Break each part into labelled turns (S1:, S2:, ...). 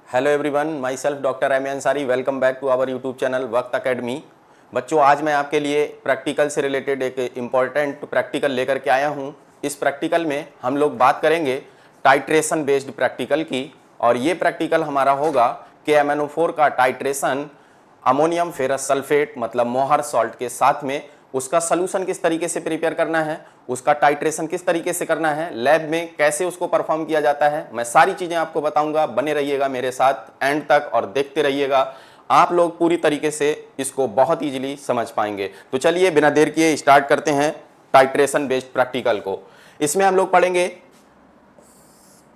S1: Hello everyone, myself doctor M A Ansari. Welcome back to our YouTube channel Waqt academy. बच्चों, आज मैं आपके लिए प्रैक्टिकल से रिलेटेड एक इम्पॉर्टेंट प्रैक्टिकल लेकर के आया हूँ। इस प्रैक्टिकल में हम लोग बात करेंगे टाइट्रेशन बेस्ड प्रैक्टिकल की, और ये प्रैक्टिकल हमारा होगा KMnO4 का टाइट्रेशन अमोनियम फेरस सल्फेट मतलब मोहर सॉल्ट के साथ में उसका सलूशन किस तरीके से प्रिपेयर करना है, उसका टाइट्रेशन किस तरीके से करना है, लैब में कैसे उसको परफॉर्म किया जाता है, मैं सारी चीजें आपको बताऊंगा। बने रहिएगा मेरे साथ एंड तक और देखते रहिएगा। आप लोग पूरी तरीके से इसको बहुत इजीली समझ पाएंगे। तो चलिए बिना देर किए स्टार्ट करते हैं टाइट्रेशन बेस्ड प्रैक्टिकल को। इसमें हम लोग पढ़ेंगे,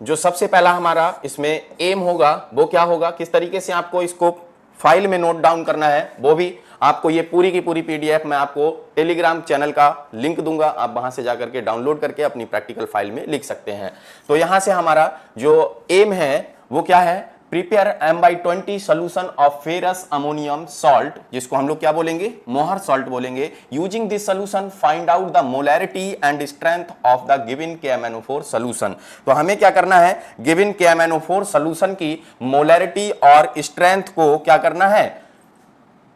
S1: जो सबसे पहला हमारा इसमें एम होगा वो क्या होगा, किस तरीके से आपको इसको फाइल में नोट डाउन करना है, वो भी आपको ये पूरी की पूरी PDF मैं आपको टेलीग्राम चैनल का लिंक दूंगा, आप वहां से जाकर के डाउनलोड करके अपनी प्रैक्टिकल फाइल में लिख सकते हैं। तो यहां से हमारा जो एम है वो क्या है, prepare M/20 solution of ferrous ammonium salt, जिसको हम लोग क्या बोलेंगे, मोहर सॉल्ट बोलेंगे। Using this solution find out the molarity and strength of the given KMnO4 solution. तो हमें क्या करना है, गिवन KMnO4 सोल्यूशन की मोलैरिटी और स्ट्रेंथ को क्या करना है,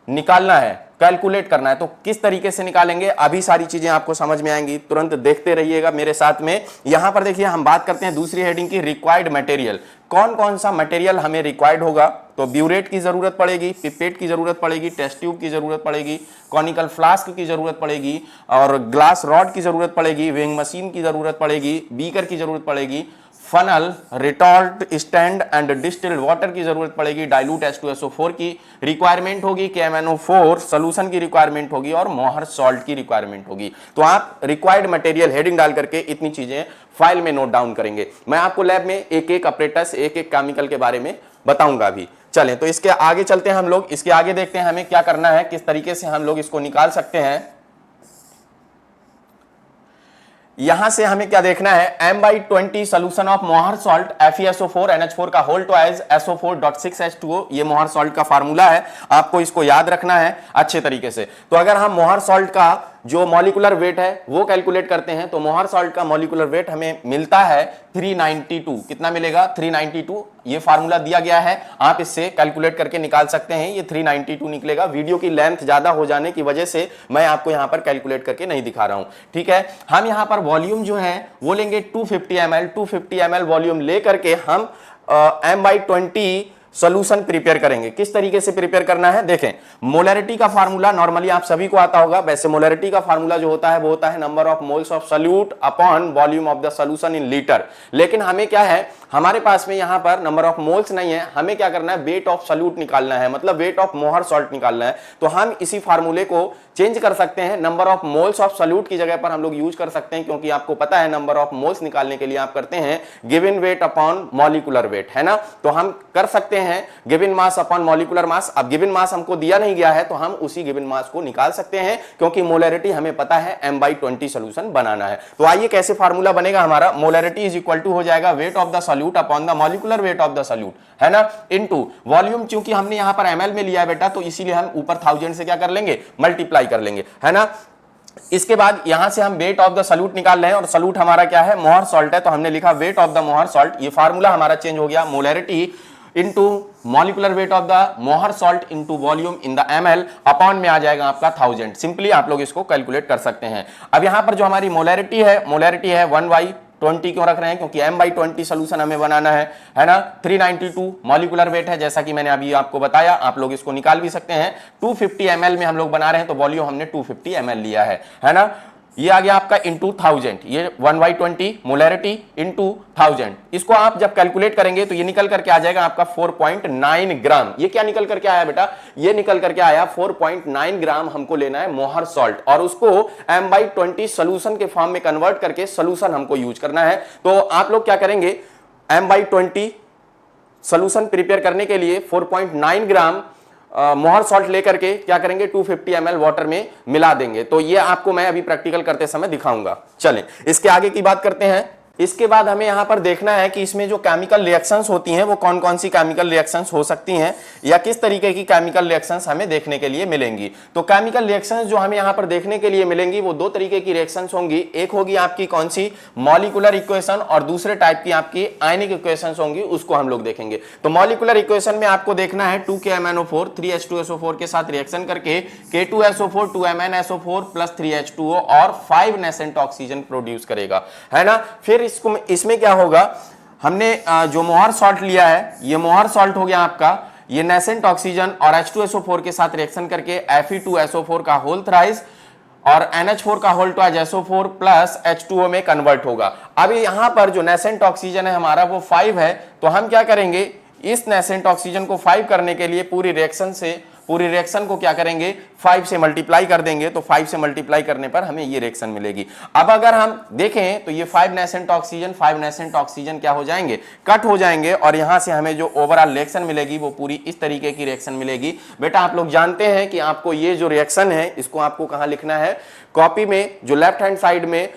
S1: निकालना है, कैलकुलेट करना है। तो किस तरीके से निकालेंगे, अभी सारी चीजें आपको समझ में आएंगी, तुरंत देखते रहिएगा मेरे साथ में। यहां पर देखिए हम बात करते हैं दूसरी हेडिंग की, रिक्वायर्ड मटेरियल। कौन कौन सा मटेरियल हमें रिक्वायर्ड होगा, तो ब्यूरेट की जरूरत पड़ेगी, पिपेट की जरूरत पड़ेगी, टेस्ट ट्यूब की जरूरत पड़ेगी, कॉनिकल फ्लास्क की जरूरत पड़ेगी, और ग्लास रॉड की जरूरत पड़ेगी, वेइंग मशीन की जरूरत पड़ेगी, बीकर की जरूरत पड़ेगी, funnel, retort stand and distilled water की जरूरत पड़ेगी, डाइल्यूट H2SO4 की रिक्वायरमेंट होगी, KMnO4 सोल्यूशन की रिक्वायरमेंट होगी, और मोहर सॉल्ट की रिक्वायरमेंट होगी। तो आप रिक्वायर्ड मटेरियल हेडिंग डाल करके इतनी चीजें फाइल में नोट डाउन करेंगे। मैं आपको लैब में एक एक अपरेटस, एक एक केमिकल के बारे में बताऊंगा भी। चलें तो इसके आगे चलते हैं हम लोग, इसके आगे देखते हैं हमें क्या करना है, किस तरीके से हम लोग इसको निकाल सकते हैं। यहां से हमें क्या देखना है, M/20 सोल्यूशन ऑफ मोहर सॉल्ट FeSO4 NH4 का होल ट्वाइस SO4.6H2O, ये मोहर सॉल्ट का फार्मूला है, आपको इसको याद रखना है अच्छे तरीके से। तो अगर हम मोहर सॉल्ट का जो मॉलिक्यूलर वेट है वो कैलकुलेट करते हैं, तो मोहर सॉल्ट का मॉलिक्यूलर वेट हमें मिलता है 392। कितना मिलेगा, 392। ये फार्मूला दिया गया है, आप इससे कैलकुलेट करके निकाल सकते हैं, ये 392 निकलेगा। वीडियो की लेंथ ज्यादा हो जाने की वजह से मैं आपको यहां पर कैलकुलेट करके नहीं दिखा रहा हूं, ठीक है। हम यहां पर वॉल्यूम जो है वो लेंगे 250 ml। 250 ml वॉल्यूम लेकर के हम M/20 सोल्यूशन प्रिपेयर करेंगे। किस तरीके से प्रिपेयर करना है, देखें। मोलैरिटी का फार्मूला नॉर्मली आप सभी को आता होगा। वैसे मोलैरिटी का फार्मूला जो होता है वो होता है number of moles of solute upon volume of the solution in litre. लेकिन हमें क्या है, हमारे पास में यहां पर नंबर ऑफ मोल्स नहीं है, हमें क्या करना है, वेट ऑफ सॉल्यूट निकालना है, मतलब वेट ऑफ मोहर सॉल्ट निकालना है। तो हम इसी फार्मूले को चेंज कर सकते हैं, number of moles of solute की जगह पर हम लोग यूज कर सकते हैं, क्योंकि आपको पता है नंबर ऑफ मोल्स निकालने के लिए आप करते हैं given weight upon molecular weight, है ना। तो हम कर सकते हैं given mass upon molecular mass. अब गिवन मास हमको दिया नहीं गया है तो हम उसी गिवन मास को निकाल सकते हैं, क्योंकि मोलैरिटी हमें पता है M/20 सोल्यूशन बनाना है। तो आइए कैसे फार्मूला बनेगा हमारा, मोलैरिटी इज इक्वल टू हो जाएगा weight of the solute upon the molecular weight of the solute, है ना, इनटू वॉल्यूम। चूंकि हमने यहां पर ml में लिया है बेटा, तो इसीलिए हम ऊपर 1000 से क्या कर लेंगे, मल्टीप्लाई कर लेंगे, है ना। इसके बाद यहां से हम वेट ऑफ द सॉल्यूट निकाल रहे हैं, और सॉल्यूट हमारा क्या है, मोहर सॉल्ट है, तो हमने लिखा weight of the Mohr salt. ये फार्मूला हमारा चेंज हो गया, molarity into molecular weight of the Mohr salt into volume in the ml, upon में आ जाएगा आपका 1000। सिंपली आप लोग इसको कैलकुलेट कर सकते हैं। अब यहां पर जो हमारी मोलैरिटी है 1/20 क्यों रख रहे हैं, क्योंकि M/20 सोल्यूशन हमें बनाना है ना। 392 मॉलिक्यूलर वेट है, जैसा कि मैंने अभी आपको बताया, आप लोग इसको निकाल भी सकते हैं। 250 ml में हम लोग बना रहे हैं, तो वॉल्यूम हमने 250 ml लिया है ना। ये आ गया आपका इंटू 1000, ये 1/20 मोलैरिटी इंटू 1000। इसको आप जब कैलकुलेट करेंगे तो ये निकल करके आ जाएगा आपका 4.9 ग्राम। ये क्या निकल करके आया बेटा, ये निकल करके आया 4.9 ग्राम हमको लेना है मोहर सॉल्ट, और उसको M/20 सोल्यूशन के फॉर्म में कन्वर्ट करके सोल्यूशन हमको यूज करना है। तो आप लोग क्या करेंगे, M/20 सोल्यूशन प्रिपेयर करने के लिए 4.9 ग्राम मोहर सॉल्ट लेकर के क्या करेंगे, 250 ml वाटर में मिला देंगे। तो ये आपको मैं अभी प्रैक्टिकल करते समय दिखाऊंगा। चलें इसके आगे की बात करते हैं। इसके बाद हमें यहां पर देखना है कि इसमें जो केमिकल रिएक्शंस होती हैं वो कौन कौन सी केमिकल रिएक्शंस हो सकती हैं या किस तरीके की केमिकल रिएक्शंस हमें देखने के लिए मिलेंगी। तो केमिकल रिएक्शंस जो हमें यहां पर देखने के लिए मिलेंगी वो दो तरीके की रिएक्शंस होंगी। एक होगी आपकी कौन सी मॉलिक्यूलर इक्वेशन और दूसरे टाइप की आपकी आयनिक इक्वेशंस होंगी, उसको हम लोग देखेंगे। तो मॉलिक्यूलर इक्वेशन में आपको देखना है 2KMnO4 3H2SO4 के साथ रिएक्शन करके K2SO4 2MnSO4 प्लस 3H2O और 5 नेसेंट ऑक्सीजन प्रोड्यूस करेगा, है ना। फिर इसमें क्या होगा, हमने जो मोहर सॉल्ट लिया है, ये मोहर सॉल्ट हो गया आपका, ये नेसेंट ऑक्सीजन और H2SO4 के साथ रिएक्शन करके Fe2SO4 का होल थ्राइस और NH4 का whole twice SO4 plus H2O में कन्वर्ट होगा। अब यहां पर जो नेसेंट ऑक्सीजन है हमारा वो 5 है, तो हम क्या करेंगे, इस नेसेंट ऑक्सीजन को 5 करने के लिए पूरी रिएक्शन को क्या करेंगे, 5 से मल्टीप्लाई कर देंगे। तो 5 से मल्टीप्लाई करने पर हमें ये रिएक्शन मिलेगी। अब अगर हम देखें तो ये 5 नेसेंट ऑक्सीजन क्या हो जाएंगे, कट हो जाएंगे और यहां से हमें जो ओवरऑल रिएक्शन मिलेगी वो पूरी इस तरीके की रिएक्शन मिलेगी। बेटा आप लोग जानते हैं कि आपको ये जो रिएक्शन है इसको आपको कहां लिखना है, कॉपी में जो लेफ्ट हैंड साइड में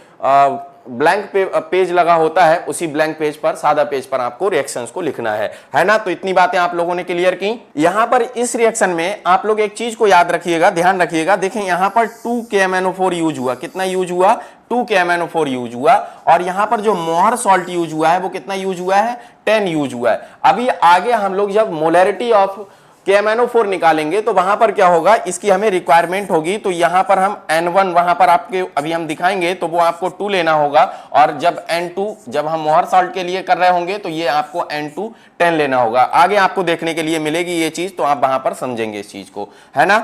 S1: ब्लैंक पेज लगा होता है उसी ब्लैंक पेज पर, सादा पेज पर आपको रिएक्शंस को लिखना है ना। तो इतनी बातें आप लोगों ने क्लियर की। यहां पर इस रिएक्शन में आप लोग एक चीज को याद रखिएगा, ध्यान रखिएगा। देखें यहां पर 2KMnO4 यूज हुआ, कितना यूज हुआ, 2KMnO4 यूज हुआ। और यहां पर जो मोहर सॉल्ट यूज हुआ है वो कितना यूज हुआ है, 10 यूज हुआ है। अभी आगे हम लोग जब मोलैरिटी ऑफ KMnO4 निकालेंगे तो वहां पर क्या होगा, इसकी हमें रिक्वायरमेंट होगी। तो यहां पर हम N1 वहां पर आपके अभी हम दिखाएंगे तो वो आपको 2 लेना होगा, और जब N2 जब हम मोहर सॉल्ट के लिए कर रहे होंगे तो ये आपको N2 10 लेना होगा। आगे आपको देखने के लिए मिलेगी ये चीज, तो आप वहां पर समझेंगे इस चीज को, है ना।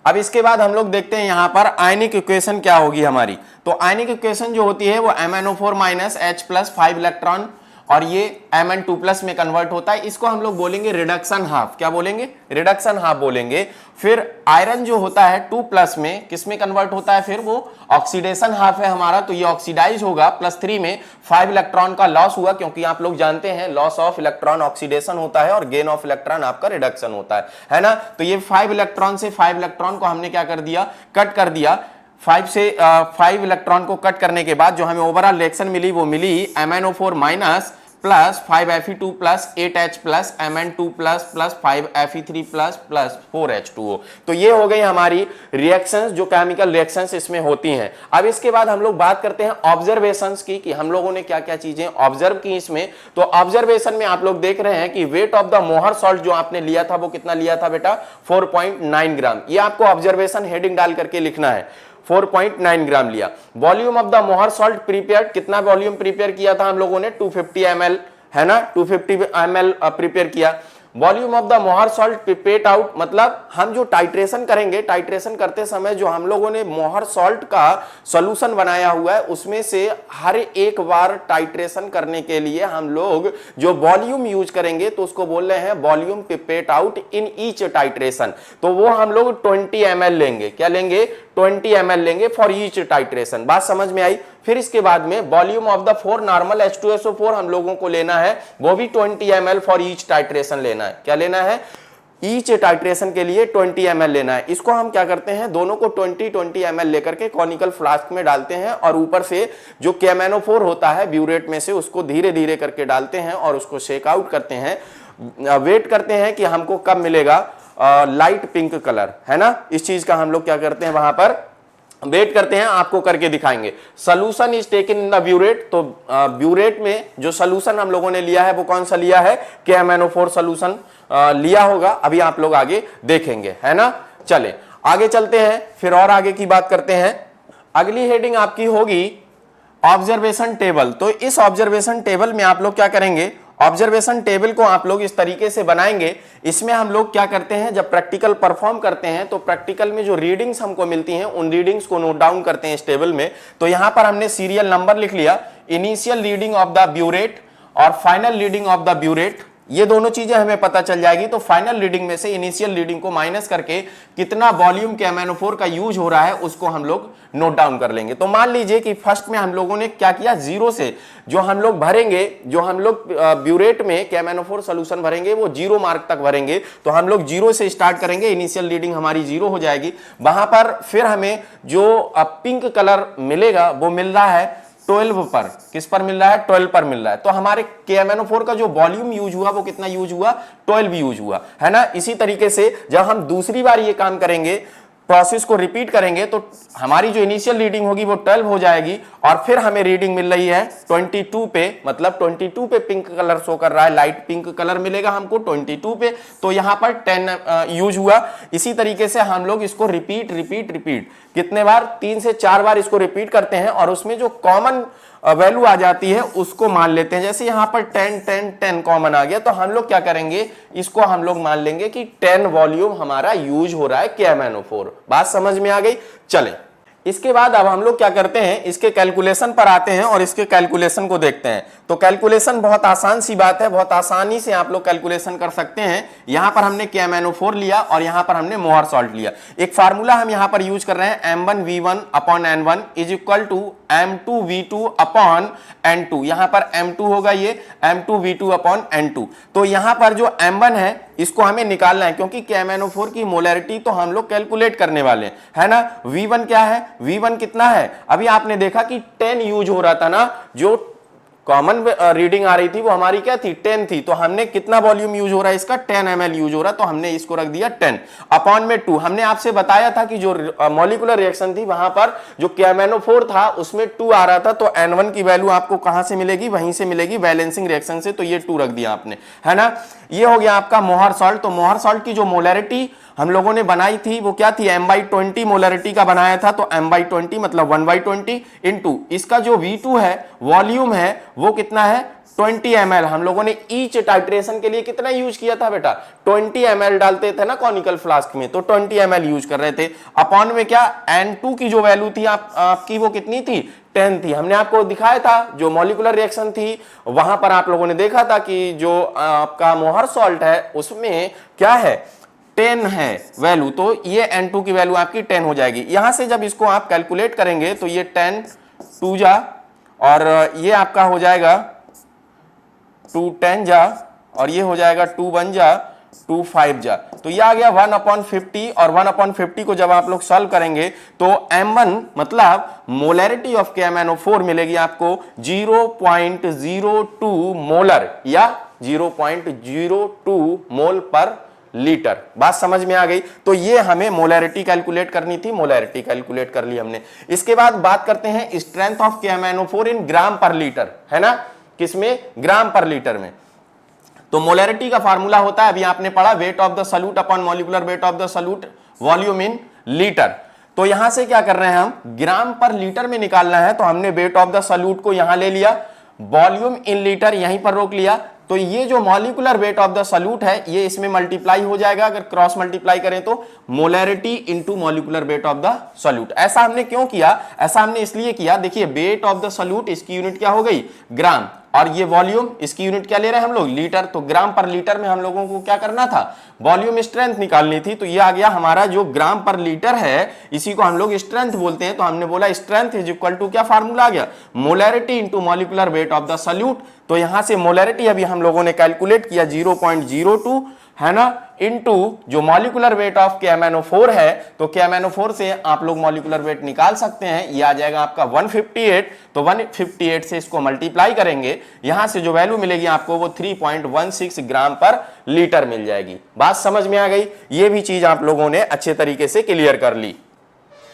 S1: अब इसके बाद हम लोग देखते हैं यहां पर आयनिक इक्वेशन क्या होगी हमारी। तो आयनिक इक्वेशन जो होती है वो MnO4 minus H plus 5 electron और ये Mn2 प्लस में कन्वर्ट होता है। इसको हम लोग बोलेंगे रिडक्शन हाफ, क्या बोलेंगे, रिडक्शन हाफ बोलेंगे। फिर आयरन जो होता है 2 प्लस में किस में कन्वर्ट होता है, फिर वो ऑक्सीडेशन हाफ है हमारा, तो ये ऑक्सीडाइज होगा। +3 में 5 इलेक्ट्रॉन का लॉस हुआ, क्योंकि आप लोग जानते हैं लॉस ऑफ इलेक्ट्रॉन ऑक्सीडेशन होता है और गेन ऑफ इलेक्ट्रॉन आपका रिडक्शन होता है ना। तो ये 5 इलेक्ट्रॉन से 5 इलेक्ट्रॉन को हमने क्या कर दिया, कट कर दिया। 5 इलेक्ट्रॉन को कट करने के बाद जो हमें ओवरऑल रिएक्शन मिली वो मिली MnO4 minus plus 5Fe2 plus 8H plus Mn2 plus plus 5Fe3 plus plus 4H2O। तो ये हो गई हमारी रिएक्शंस, जो केमिकल रिएक्शंस इसमें होती हैं। अब इसके बाद हम लोग बात करते हैं ऑब्जर्वेशंस की, कि हम लोगों ने क्या क्या चीजें ऑब्जर्व की इसमें। तो ऑब्जर्वेशन में आप लोग देख रहे हैं कि weight of the Mohr salt जो आपने लिया था वो कितना लिया था बेटा, 4.9 ग्राम। ये आपको ऑब्जर्वेशन हेडिंग डाल करके लिखना है, 4.9 ग्राम लिया। Volume of the Mohr salt prepared, कितना वॉल्यूम प्रिपेयर किया था हम लोगों ने, 250 ml, है ना, 250 ml प्रिपेयर किया। Volume of the Mohr salt pipette out, मतलब हम जो टाइट्रेशन करेंगे, टाइट्रेशन करते समय जो हम लोगों ने मोहर सॉल्ट का सॉल्यूशन बनाया हुआ है उसमें से हर एक बार टाइट्रेशन करने के लिए हम लोग जो वॉल्यूम यूज करेंगे तो उसको बोल रहे हैं volume pipette out in each titration. तो वो हम लोग 20 ml लेंगे, क्या लेंगे, 20 ml लेंगे फॉर ईच टाइट्रेशन। बात समझ में आई। फिर इसके बाद में volume of the 4 normal H2SO4 हम लोगों को लेना है, वो भी 20 ml फॉर ईच टाइट्रेशन लेना है। क्या लेना है, ईच टाइट्रेशन के लिए 20 ml लेना है। इसको हम क्या करते हैं, दोनों को 20 ml लेकर के कॉनिकल फ्लास्क में डालते हैं और ऊपर से जो KMnO4 होता है ब्यूरेट में से उसको धीरे धीरे करके डालते हैं और उसको शेक आउट करते हैं। वेट करते हैं कि हमको कब मिलेगा लाइट पिंक कलर, है ना। इस चीज का हम लोग क्या करते हैं, वहां पर वेट करते हैं, आपको करके दिखाएंगे। Solution is taken in the burette, तो ब्यूरेट में जो सोल्यूशन हम लोगों ने लिया है वो कौन सा लिया है, KMnO4 सोल्यूशन लिया होगा, अभी आप लोग आगे देखेंगे, है ना। चले आगे चलते हैं, फिर और आगे की बात करते हैं। अगली हेडिंग आपकी होगी ऑब्जर्वेशन टेबल। तो इस ऑब्जर्वेशन टेबल में आप लोग क्या करेंगे, ऑब्जर्वेशन टेबल को आप लोग इस तरीके से बनाएंगे। इसमें हम लोग क्या करते हैं, जब प्रैक्टिकल परफॉर्म करते हैं तो प्रैक्टिकल में जो रीडिंग्स हमको मिलती हैं उन रीडिंग्स को नोट डाउन करते हैं इस टेबल में। तो यहां पर हमने सीरियल नंबर लिख लिया, initial reading of the burette और final reading of the burette, ये दोनों चीजें हमें पता चल जाएगी। तो फाइनल रीडिंग में से इनिशियल रीडिंग को माइनस करके कितना वॉल्यूम KMnO4 का यूज हो रहा है उसको हम लोग नोट डाउन कर लेंगे। तो मान लीजिए कि फर्स्ट में हम लोगों ने क्या किया, जीरो से जो हम लोग भरेंगे, जो हम लोग ब्यूरेट में KMnO4 सोल्यूशन भरेंगे वो 0 मार्क तक भरेंगे। तो हम लोग 0 से स्टार्ट करेंगे, इनिशियल रीडिंग हमारी 0 हो जाएगी। वहां पर फिर हमें जो पिंक कलर मिलेगा वो मिल रहा है 12 पर, किस पर मिल रहा है, 12 पर मिल रहा है। तो हमारे KMnO4 का जो वॉल्यूम यूज हुआ वो कितना यूज हुआ, 12 यूज हुआ, है ना। इसी तरीके से जब हम दूसरी बार ये काम करेंगे, प्रोसेस को रिपीट करेंगे, तो हमारी जो इनिशियल रीडिंग होगी वो 12 हो जाएगी, और फिर हमें रीडिंग मिल रही है 22 पे, मतलब 22 पे पिंक कलर शो कर रहा है, लाइट पिंक कलर मिलेगा हमको 22 पे, तो यहां पर 10 यूज हुआ। इसी तरीके से हम लोग इसको रिपीट रिपीट रिपीट कितने बार, 3 से 4 बार इसको रिपीट करते हैं, और उसमें जो कॉमन वैल्यू आ जाती है उसको मान लेते हैं। जैसे यहां पर 10 10 10 कॉमन आ गया, तो हम लोग क्या करेंगे, इसको हम लोग मान लेंगे कि 10 वॉल्यूम हमारा यूज हो रहा है KMnO4। बात समझ में आ गई। चलें, इसके बाद अब हम लोग क्या करते हैं, इसके कैलकुलेशन पर आते हैं और इसके कैलकुलेशन को देखते हैं। तो कैलकुलेशन बहुत आसान सी बात है, बहुत आसानी से आप लोग कैलकुलेशन कर सकते हैं। यहां पर हमने KMnO4 लिया और यहां पर हमने मोहर सॉल्ट लिया। एक फार्मूला हम यहां पर यूज कर रहे हैं, M1V1 upon N1 is equal to M2V2 upon N2। यहां पर M2 होगा ये, M2V2 अपॉन N2। तो यहां पर जो M1 है इसको हमें निकालना है, क्योंकि KMnO4 की मोलैरिटी तो हम लोग कैलकुलेट करने वाले है ना। V1 क्या है, V1 कितना है, अभी आपने देखा कि 10 यूज हो रहा था ना, जो कॉमन रीडिंग आ रही थी वो हमारी क्या थी, 10 थी। तो हमने कितना वॉल्यूम यूज हो रहा है इसका, 10 ml यूज हो रहा है, तो हमने इसको रख दिया 10 अपॉन में 2। हमने आपसे बताया था कि जो मॉलिक्यूलर रिएक्शन थी वहां पर जो KMnO4 था उसमें 2 आ रहा था, तो N1 की वैल्यू आपको कहां से मिलेगी, वहीं से मिलेगी, बैलेंसिंग रिएक्शन से, तो ये 2 रख दिया आपने, है ना। ये हो गया आपका मोहर सॉल्ट। तो मोहर सॉल्ट की जो मोलैरिटी हम लोगों ने बनाई थी वो क्या थी, M/20 मोलैरिटी का बनाया था। तो M/20 मतलब 1/20 इंटू इसका जो V2 है, वॉल्यूम है, वो कितना है 20 ml। हम लोगों ने ईच टाइट्रेशन के लिए कितना यूज किया था बेटा, 20 ml डालते थे ना कॉनिकल फ्लास्क में, तो 20 ml यूज कर रहे थे। अपॉन में क्या, N2 की जो वैल्यू थी आपकी वो कितनी थी, 10 थी। हमने आपको दिखाया था जो मॉलिक्यूलर रिएक्शन थी वहां पर आप लोगों ने देखा था कि जो आपका मोहर सॉल्ट है उसमें क्या है, 10 है वैल्यू, तो ये N2 की वैल्यू आपकी 10 हो जाएगी। यहां से जब इसको आप कैलकुलेट करेंगे तो ये 10 2 जा, और ये आपका हो जाएगा 2 10 जा, और ये हो जाएगा 2 1 जा, 2 5 जा, तो ये आ गया 1/50। और 1/50 को जब आप लोग सॉल्व करेंगे तो M1 मतलब मोलैरिटी ऑफ KMnO4 मिलेगी आपको 0.02 मोलर या 0.02 मोल पर लीटर। बात समझ में आ गई। तो ये हमें मोलैरिटी कैलकुलेट करनी थी, मोलैरिटी कैलकुलेट कर ली हमने। इसके बाद बात करते हैं स्ट्रेंथ ऑफ KMnO4 इन ग्राम पर लीटर, है ना, किसमें, ग्राम पर लीटर में। तो मोलैरिटी का फार्मूला होता है, अभी आपने पढ़ा, weight of the solute upon molecular weight of the solute volume in litre. तो यहां से क्या कर रहे हैं हम, ग्राम पर लीटर में निकालना है, तो हमने वेट ऑफ द सॉल्यूट को यहां ले लिया, वॉल्यूम इन लीटर यहीं पर रोक लिया। तो ये जो molecular weight of the solute है ये इसमें मल्टीप्लाई हो जाएगा, अगर क्रॉस मल्टीप्लाई करें तो molarity into molecular weight of the solute. ऐसा हमने क्यों किया, ऐसा हमने इसलिए किया, देखिए वेट ऑफ द सॉल्यूट इसकी यूनिट क्या हो गई, ग्राम, और ये वॉल्यूम इसकी यूनिट क्या ले रहे हैं हम लोग, लीटर। तो ग्राम पर लीटर में हम लोगों को क्या करना था, वॉल्यूम स्ट्रेंथ निकालनी थी। तो ये आ गया हमारा जो ग्राम पर लीटर है, इसी को हम लोग स्ट्रेंथ बोलते हैं। तो हमने बोला स्ट्रेंथ इज इक्वल टू क्या फार्मूला आ गया, molarity into molecular weight of the solute. तो यहां से मोलैरिटी अभी हम लोगों ने कैलकुलेट किया 0.02, है ना, इनटू जो मॉलिक्यूलर वेट ऑफ KMnO4 है। तो KMnO4 से आप लोग मॉलिक्यूलर वेट निकाल सकते हैं, ये आ जाएगा आपका 158। तो 158 से इसको मल्टीप्लाई करेंगे, यहां से जो वैल्यू मिलेगी आपको वो 3.16 ग्राम पर लीटर मिल जाएगी। बात समझ में आ गई, ये भी चीज आप लोगों ने अच्छे तरीके से क्लियर कर ली।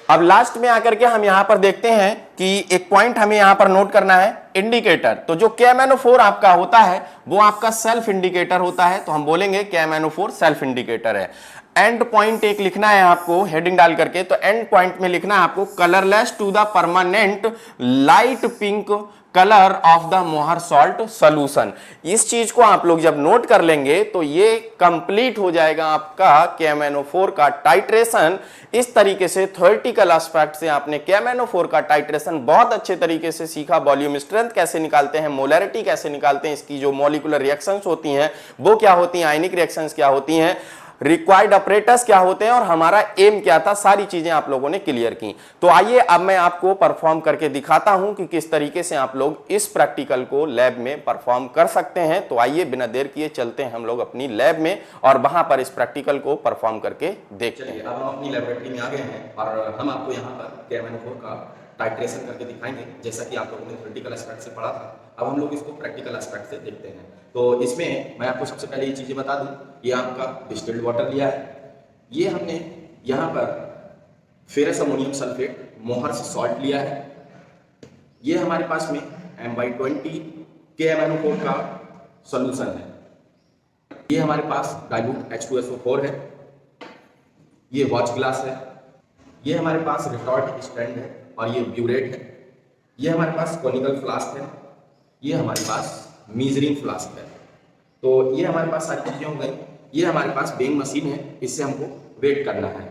S1: अब लास्ट में आकर के हम यहां पर देखते हैं कि एक पॉइंट हमें यहां पर नोट करना है, इंडिकेटर। तो जो KMnO4 आपका होता है वो आपका सेल्फ इंडिकेटर होता है, तो हम बोलेंगे KMnO4 सेल्फ इंडिकेटर है। एंड पॉइंट एक लिखना है आपको हेडिंग डाल करके, तो एंड पॉइंट में लिखना है आपको colourless to the permanent light pink colour of the Mohr salt solution. इस चीज को आप लोग जब नोट कर लेंगे तो ये कंप्लीट हो जाएगा आपका KMnO4 का टाइट्रेशन। इस तरीके से थ्योरेटिकल एस्पेक्ट से आपने KMnO4 का टाइट्रेशन बहुत अच्छे तरीके से सीखा। वॉल्यूम स्ट्रेंथ कैसे निकालते हैं, मोलैरिटी कैसे निकालते हैं, इसकी जो मॉलिक्यूलर रिएक्शंस होती हैं वो क्या होती हैं, आयनिक रिएक्शंस क्या होती हैं, रिक्वायर्ड ऑपरेटर्स क्या होते हैं और हमारा एम क्या था, सारी चीजें आप लोगों ने क्लियर की। तो आइए अब मैं आपको परफॉर्म करके दिखाता हूं कि किस तरीके से आप लोग इस प्रैक्टिकल को लैब में परफॉर्म कर सकते हैं। तो आइए बिना देर किए चलते हैं हम लोग अपनी लैब में और वहां पर इस प्रैक्टिकल को परफॉर्म करके देखते हैं।
S2: अब हम अपनी लेबोरेटरी में आ गए हैं और हम आपको यहाँ पर KMnO4 का
S1: टाइट्रेशन करके दिखाएंगे, जैसा कि आप लोगों ने थ्योरेटिकल एस्पेक्ट से पढ़ा था। अब हम लोग इसको प्रैक्टिकल एस्पेक्ट से देखते हैं। तो इसमें मैं आपको सबसे पहले ये चीज़ें बता दूं, ये आपका डिस्टिल्ड वाटर लिया है, ये हमने यहाँ पर ferrous ammonium sulphate Mohr's salt लिया है, ये हमारे पास में M/20 KMnO4 का सॉल्यूशन है, ये हमारे पास डाइल्यूट H2SO4 है, ये वॉच ग्लास है, ये हमारे पास रिटॉर्ट स्टैंड है और ये ब्यूरेट है, ये हमारे पास कॉनिकल फ्लास्क है, ये हमारे पास मीजरिंग फ्लास्क है। तो ये हमारे पास सारी चीज़ें हो गई। ये हमारे पास वेइंग मशीन है, इससे हमको वेट करना है।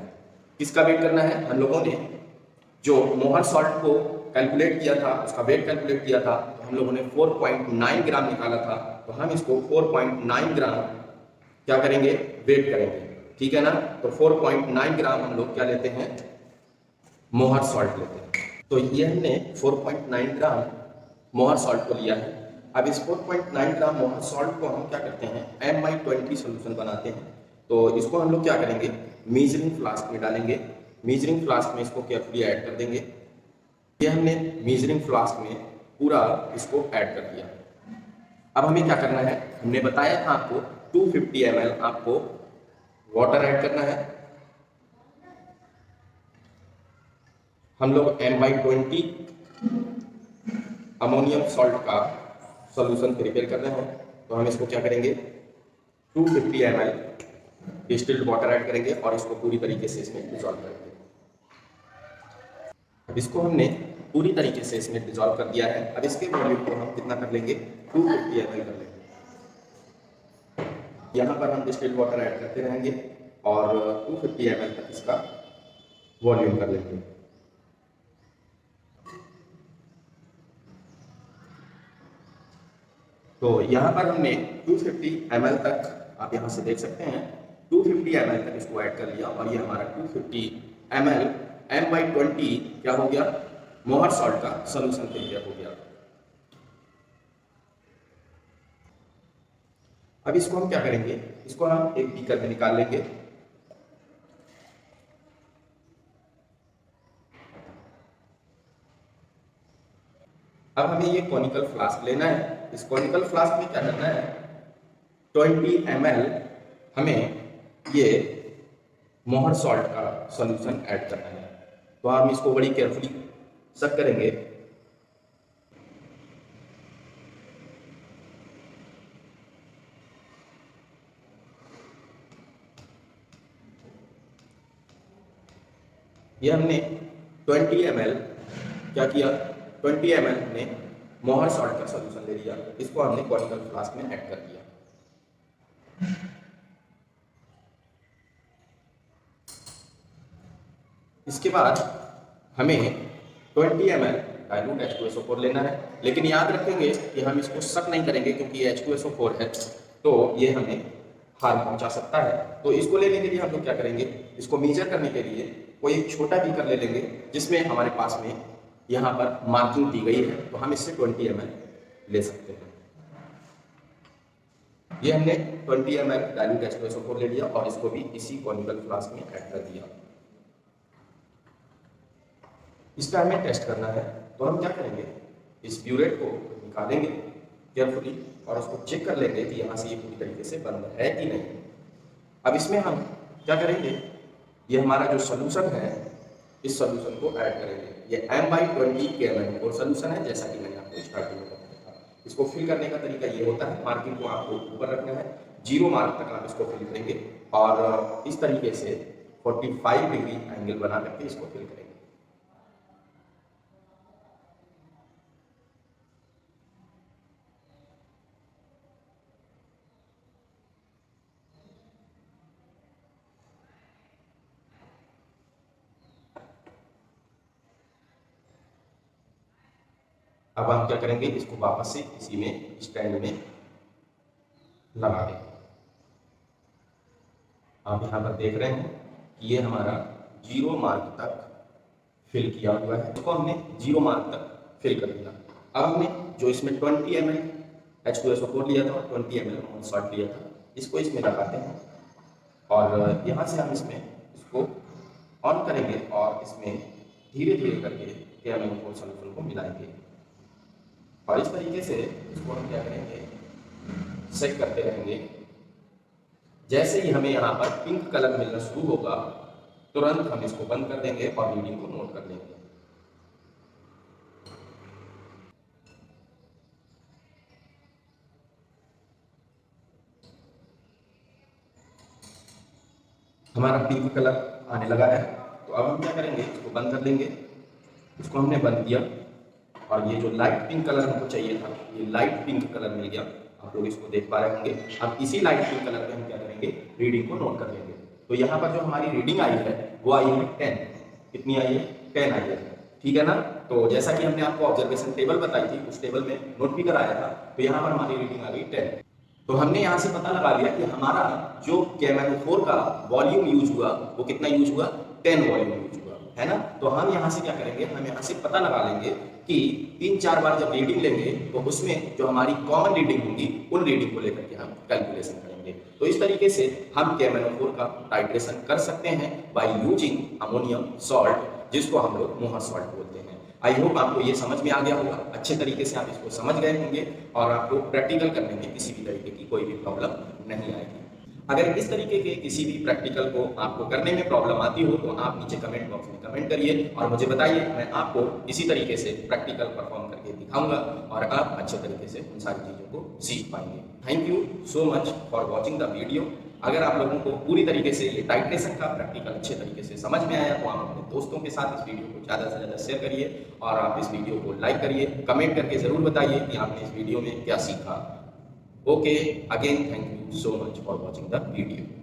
S1: किसका वेट करना है? हम लोगों ने जो मोहर सॉल्ट को कैलकुलेट किया था, उसका वेट कैलकुलेट किया था, तो हम लोगों ने 4.9 ग्राम निकाला था, तो हम इसको 4.9 ग्राम क्या करेंगे? वेट करेंगे, ठीक है ना। तो 4.9 ग्राम हम लोग क्या लेते हैं? मोहर सॉल्ट लेते हैं। तो ये हमने 4.9 ग्राम मोहर सॉल्ट को लिया है। अब इस 4.9 ग्राम मोहर सॉल्ट को हम क्या करते हैं? M/20 सोल्यूशन बनाते हैं। तो इसको हम लोग क्या करेंगे? मीजरिंग फ्लास्क में डालेंगे, मीजरिंग फ्लास्क में इसको केयरफुली ऐड कर देंगे। ये हमने मीजरिंग फ्लास्क में पूरा इसको ऐड कर दिया। अब हमें क्या करना है? हमने बताया था आपको 250 ml आपको वाटर ऐड करना है। हम लोग M/20 अमोनियम सॉल्ट का सॉल्यूशन प्रिपेयर कर रहे हैं, तो हम इसको क्या करेंगे? 250 ml डिस्टिल्ड वाटर ऐड करेंगे और इसको पूरी तरीके से इसमें डिजॉल्व करेंगे। अब इसको हमने पूरी तरीके से इसमें डिजॉल्व कर दिया है। अब इसके वॉल्यूम को हम कितना कर लेंगे? 250 ml कर लेंगे। यहाँ पर हम डिस्टिल्ड वाटर ऐड करते रहेंगे और 250 ml तक इसका वॉल्यूम कर लेंगे। तो यहाँ पर हमने 250 ml तक, आप यहाँ से देख सकते हैं, 250 ml तक इसको ऐड कर लिया और ये हमारा 250 ml M/20 क्या हो गया? मोहर सॉल्ट का सॉल्यूशन तैयार हो गया। अब इसको हम क्या करेंगे? इसको हम एक बीकर में निकाल लेंगे। अब हमें ये कॉनिकल फ्लास्क लेना है। इस कॉनिकल फ्लास्क में क्या करना है? 20 ml हमें ये मोहर सॉल्ट का सॉल्यूशन ऐड करना है। तो हम इसको बड़ी केयरफुली सक करेंगे। ये हमने 20 ml क्या किया? 20 ml हमने मोहर सॉल्ट का सॉल्यूशन ले लिया, इसको हमने कॉनिकल फ्लास्क में ऐड कर दिया। इसके बाद हमें 20 ml डाइल्यूट H2SO4 लेना है, लेकिन याद रखेंगे कि हम इसको सक नहीं करेंगे, क्योंकि ये H2SO4 है तो ये हमें हार्म पहुंचा सकता है। तो इसको लेने के लिए हम लोग क्या करेंगे? इसको मेजर करने के लिए कोई एक छोटा बीकर ले लेंगे, जिसमें हमारे पास में यहाँ पर मार्किंग दी गई है, तो हम इससे 20 ml ले सकते हैं। ये हमने 20 ml डाइल्यूट H2SO4 ले लिया और इसको भी इसी कॉनिकल फ्लास्क में ऐड कर दिया। इसका हमें टेस्ट करना है, तो हम क्या करेंगे? इस ब्यूरेट को निकालेंगे केयरफुली और उसको चेक कर लेंगे कि यहाँ से ये पूरी तरीके से बंद है कि नहीं। अब इसमें हम क्या करेंगे? ये हमारा जो सॉल्यूशन है, इस सॉल्यूशन को ऐड करेंगे। ये M/20 KMnO4 सॉल्यूशन है, जैसा कि मैंने आपको स्टार्टिंग में बताया था। इसको फिल करने का तरीका ये होता है, मार्किंग को आपको ऊपर रखना है, 0 मार्क तक आप इसको फिल करेंगे और इस तरीके से 45 डिग्री एंगल बना करके इसको फिल करेंगे। अब हम क्या करेंगे? इसको वापस से इसी में स्टैंड में लगा देंगे। आप यहाँ पर देख रहे हैं कि ये हमारा 0 मार्क तक फिल किया हुआ है, इसको हमने 0 मार्क तक फिल कर दिया। अब हमने जो इसमें 20 ml H2SO4 लिया था और 20 ml मोहर सॉल्ट लिया था, इसको इसमें लगाते हैं और यहाँ से हम इसमें इसको ऑन करेंगे और इसमें धीरे धीरे करके KMnO4 सॉल्यूशन को मिलाएंगे और इस तरीके से इसको हम क्या करेंगे, सेट करते रहेंगे। जैसे ही हमें यहाँ पर पिंक कलर मिलना शुरू होगा तुरंत हम इसको बंद कर देंगे और रीडिंग को नोट कर लेंगे। हमारा पिंक कलर आने लगा है, तो अब हम क्या करेंगे, इसको बंद कर देंगे। इसको हमने बंद किया और ये जो लाइट पिंक कलर हमको चाहिए था, ये लाइट पिंक कलर मिल गया। आप लोग इसको देख पा रहे होंगे। अब इसी लाइट पिंक कलर पे हम क्या करेंगे, रीडिंग को नोट कर लेंगे। तो यहाँ पर जो हमारी रीडिंग आई है वो आई है 10। कितनी आई है? 10 आई है, ठीक है ना। तो जैसा कि हमने आपको ऑब्जर्वेशन टेबल बताई थी, उस टेबल में नोट भी कराया था, तो यहाँ पर हमारी रीडिंग आ गई 10। तो हमने यहाँ से पता लगा लिया कि हमारा जो KMnO4 का वॉल्यूम यूज हुआ वो कितना यूज हुआ, 10 वॉल्यूम यूज हुआ, है ना। तो हम यहाँ से क्या करेंगे, हम यहाँ से पता लगा लेंगे कि 3-4 बार जब रीडिंग लेंगे तो उसमें जो हमारी कॉमन रीडिंग होगी उन रीडिंग को लेकर के हम कैलकुलेशन करेंगे। तो इस तरीके से हम KMnO4 का टाइट्रेशन कर सकते हैं बाय यूजिंग अमोनियम सॉल्ट, जिसको हम लोग मोहर सॉल्ट बोलते हैं। आई होप आपको ये समझ में आ गया होगा, अच्छे तरीके से आप इसको समझ गए होंगे और आपको प्रैक्टिकल करने में किसी भी तरीके की कोई भी प्रॉब्लम नहीं आएगी। अगर इस तरीके के किसी भी प्रैक्टिकल को आपको करने में प्रॉब्लम आती हो तो आप नीचे कमेंट बॉक्स में कमेंट करिए और मुझे बताइए, मैं आपको इसी तरीके से प्रैक्टिकल परफॉर्म करके दिखाऊंगा और आप अच्छे तरीके से उन सारी चीज़ों को सीख पाएंगे। Thank you so much for watching the video. अगर आप लोगों को पूरी तरीके से ये टाइट्रेशन का प्रैक्टिकल अच्छे तरीके से समझ में आया तो आप अपने दोस्तों के साथ इस वीडियो को ज़्यादा से ज़्यादा शेयर करिए और आप इस वीडियो को लाइक करिए, कमेंट करके ज़रूर बताइए कि आपने इस वीडियो में क्या सीखा। Okay, again thank you so much for watching the video.